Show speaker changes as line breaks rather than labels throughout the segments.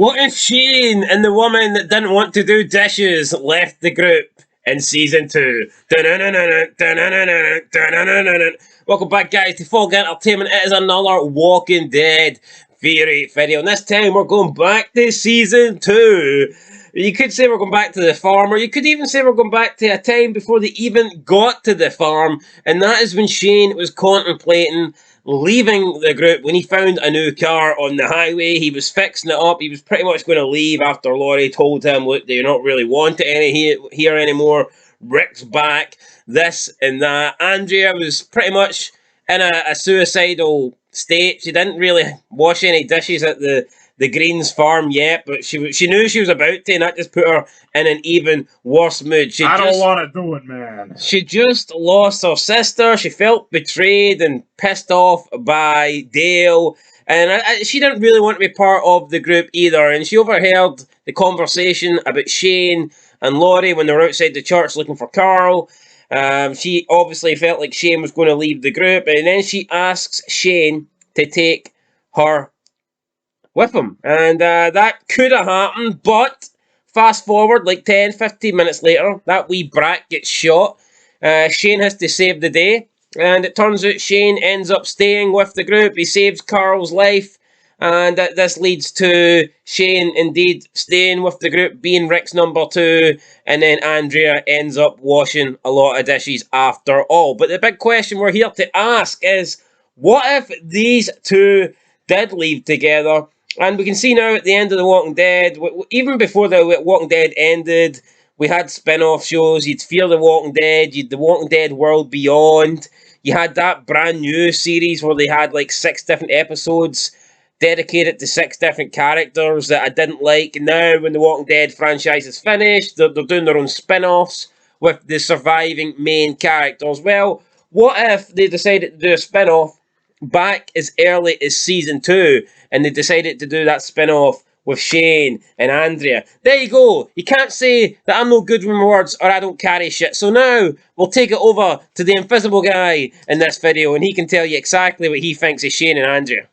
What if Shane and the woman that didn't want to do dishes left the group in season 2? Welcome back, guys, to Fog Entertainment. It is another Walking Dead theory video, and this time we're going back to season 2. You could say we're going back to the farm, or you could even say we're going back to a time before they even got to the farm, and that is when Shane was contemplating leaving the group. When he found a new car on the highway, he was fixing it up. He was pretty much going to leave after Laurie told him, look, they're not really wanted here anymore. Rick's back, this and that. Andrea was pretty much in a suicidal state. She didn't really wash any dishes at the Greens farm yet, but she knew she was about to, and that just put her in an even worse mood.
I don't want to do it, man.
She just lost her sister. She felt betrayed and pissed off by Dale, and she didn't really want to be part of the group either. And she overheard the conversation about Shane and Laurie when they were outside the church looking for Carl. She obviously felt like Shane was going to leave the group, and then she asks Shane to take her with him. And that could have happened, but fast forward like 10, 15 minutes later, that wee brat gets shot. Shane has to save the day, and it turns out Shane ends up staying with the group. He saves Carl's life, and this leads to Shane indeed staying with the group, being Rick's number 2, and then Andrea ends up washing a lot of dishes after all. But the big question we're here to ask is, what if these two did leave together? And we can see now at the end of The Walking Dead, even before The Walking Dead ended, we had spin-off shows. You'd Fear the Walking Dead, you'd The Walking Dead World Beyond. You had that brand new series where they had like 6 different episodes dedicated to 6 different characters that I didn't like. And now when The Walking Dead franchise is finished, they're doing their own spin-offs with the surviving main characters. Well, what if they decided to do a spin-off back as early as season 2, and they decided to do that spin-off with Shane and Andrea? There you go. You can't say that I'm no good with my words or I don't carry shit. So now we'll take it over to the invisible guy in this video, and he can tell you exactly what he thinks of Shane and Andrea.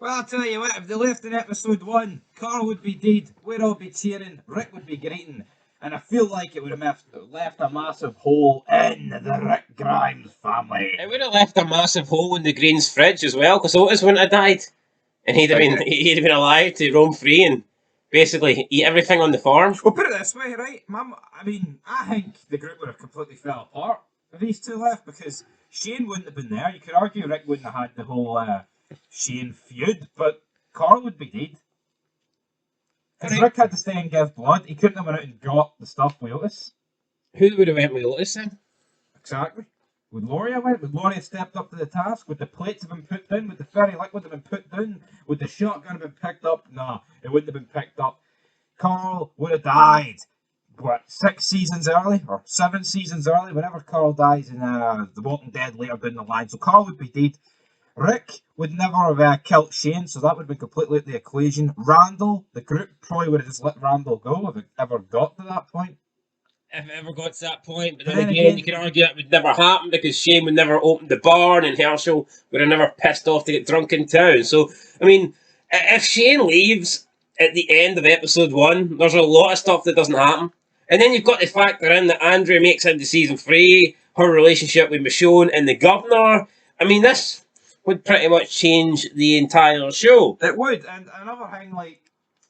Well, I'll tell you what, if they left in episode 1, Carl would be dead, we'd all be cheering, Rick would be greeting, and I feel like it would have left a massive hole in the Rick Grimes family.
It would have left a massive hole in the Green's fridge as well, because Otis wouldn't have died. And he'd have been alive to roam free and basically eat everything on the farm.
Well, put it this way, right? I think the group would have completely fell apart if these two left, because Shane wouldn't have been there. You could argue Rick wouldn't have had the whole Shane feud, but Carl would be dead. If Rick had to stay and give blood, he couldn't have went out and got the stuff with Otis.
Who would have went with Otis then?
Exactly. Would Laurie have went? Would Laurie have stepped up to the task? Would the plates have been put down? Would the fairy liquid have been put down? Would the shotgun have been picked up? Nah, it wouldn't have been picked up. Carl would have died, 6 seasons early? Or 7 seasons early? Whenever Carl dies in The Walking Dead later down the line. So Carl would be dead. Rick would never have killed Shane, so that would be completely out of the equation. Randall, the group probably would have just let Randall go if it ever got to that point.
If it ever got to that point, but then again, you could argue it would never happen because Shane would never open the barn and Herschel would have never pissed off to get drunk in town. So, I mean, if Shane leaves at the end of episode 1, there's a lot of stuff that doesn't happen. And then you've got to factor in that Andrea makes it into season 3, her relationship with Michonne and the governor. I mean, this would pretty much change the entire show.
It would, and another thing, like,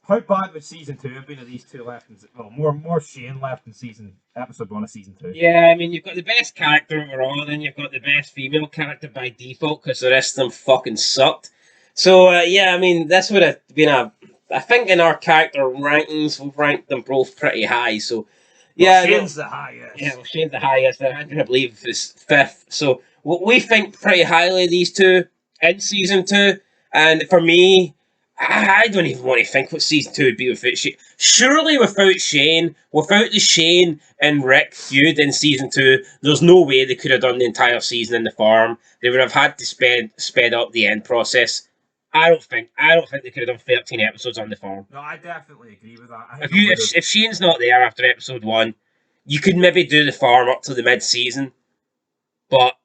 how bad would season 2 have been if these two left? More Shane left in episode 1 of season 2.
Yeah, I mean, you've got the best character overall, and you've got the best female character by default because the rest of them fucking sucked. So, yeah, I mean, this would have been I think in our character rankings, we've ranked them both pretty high, so... Yeah,
Shane's the highest.
Yeah, Shane's the highest, and Andrew, I believe, is 5th. So, we think pretty highly of these two in season 2, and for me, I don't even want to think what season 2 would be without Shane. Surely without Shane, without the Shane and Rick feud in season 2, there's no way they could have done the entire season in the farm. They would have had to sped up the end process. I don't think they could have done 13 episodes on the farm.
No, I definitely agree with that.
If Shane's not there after episode 1, you could maybe do the farm up to the mid-season. But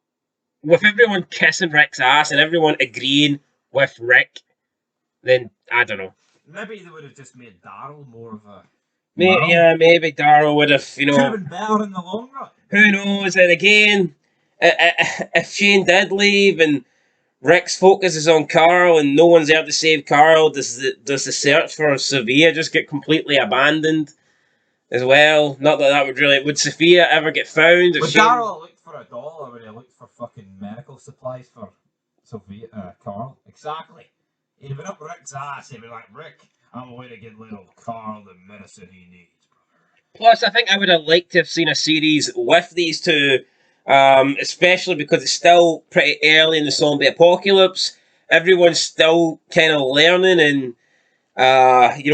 with everyone kissing Rick's ass and everyone agreeing with Rick, then I don't know.
Maybe they would have just made Daryl more of a.
Maybe, yeah, maybe Daryl would have,
Could have been better in the long run.
who knows? And again, if Shane did leave and Rick's focus is on Carl and no one's there to save Carl, does the search for Sophia just get completely abandoned as well? Not that that would really... Would Sophia ever get found?
Would Daryl looked for a doll or would he looked for fucking medical supplies for Sophia, Carl? Exactly. He'd have been up Rick's ass. He'd be like, Rick, I'm going to get little Carl the medicine he needs, brother.
Plus, I think I would have liked to have seen a series with these two, especially because it's still pretty early in the zombie apocalypse. Everyone's still kind of learning and,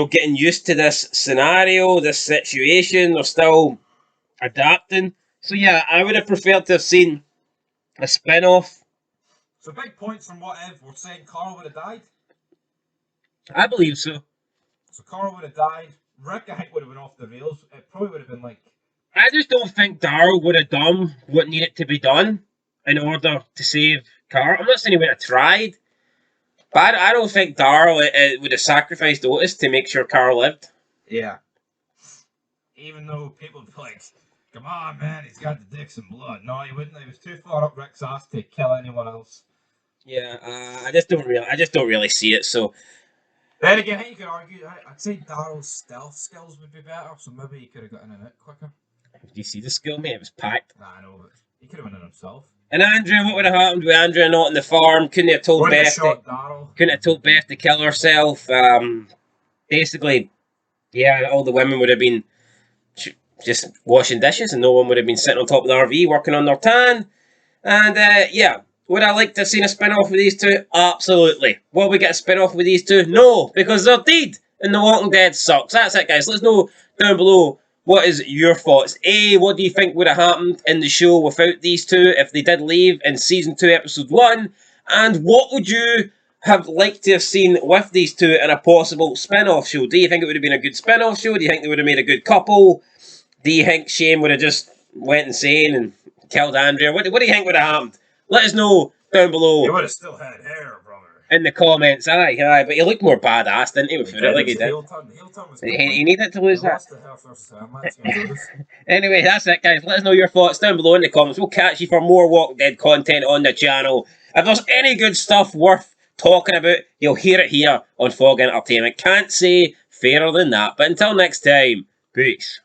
getting used to this scenario, this situation. They're still adapting. So, yeah, I would have preferred to have seen a spin-off.
So, big points from what Ev were saying Carl would have died.
I believe so.
So, Carl would have died. Rick, I think, would have been off the rails. It probably would have been like...
I just don't think Daryl would have done what needed to be done in order to save Carl. I'm not saying he would have tried, but I don't think Daryl would have sacrificed Otis to make sure Carl lived.
Yeah. Even though people would be like, come on, man, he's got the dicks and blood. No, he wouldn't. He was too far up Rick's ass to kill anyone else.
Yeah, I just don't really see it. So
then again, I think you could argue. I'd say Daryl's stealth skills would be better, so maybe he could have gotten in it quicker.
do you see the skill, mate? It was packed.
Nah, I know, but he could have went in himself.
And Andrea, what would have happened with Andrea not on the farm? Couldn't have told Beth. Couldn't have told Beth to kill herself. Basically, yeah, all the women would have been just washing dishes, and no one would have been sitting on top of the RV working on their tan. And yeah, would I like to have seen a spin-off with these two? Absolutely. Will we get a spin-off with these two? No, because they're dead, and The Walking Dead sucks. That's it, guys. Let us know down below. What is your thoughts? A, what do you think would have happened in the show without these two if they did leave in Season 2, Episode 1? And what would you have liked to have seen with these two in a possible spin-off show? Do you think it would have been a good spin-off show? Do you think they would have made a good couple? Do you think Shane would have just went insane and killed Andrea? What do you think would have happened? Let us know down below.
He would have still had hair, brother.
In the comments, aye, but he looked more badass, didn't he? Without it, like he did. He needed to lose that. Anyway, that's it, guys. Let us know your thoughts down below in the comments. We'll catch you for more Walking Dead content on the channel. If there's any good stuff worth talking about, you'll hear it here on Fog Entertainment. Can't say fairer than that. But until next time, peace.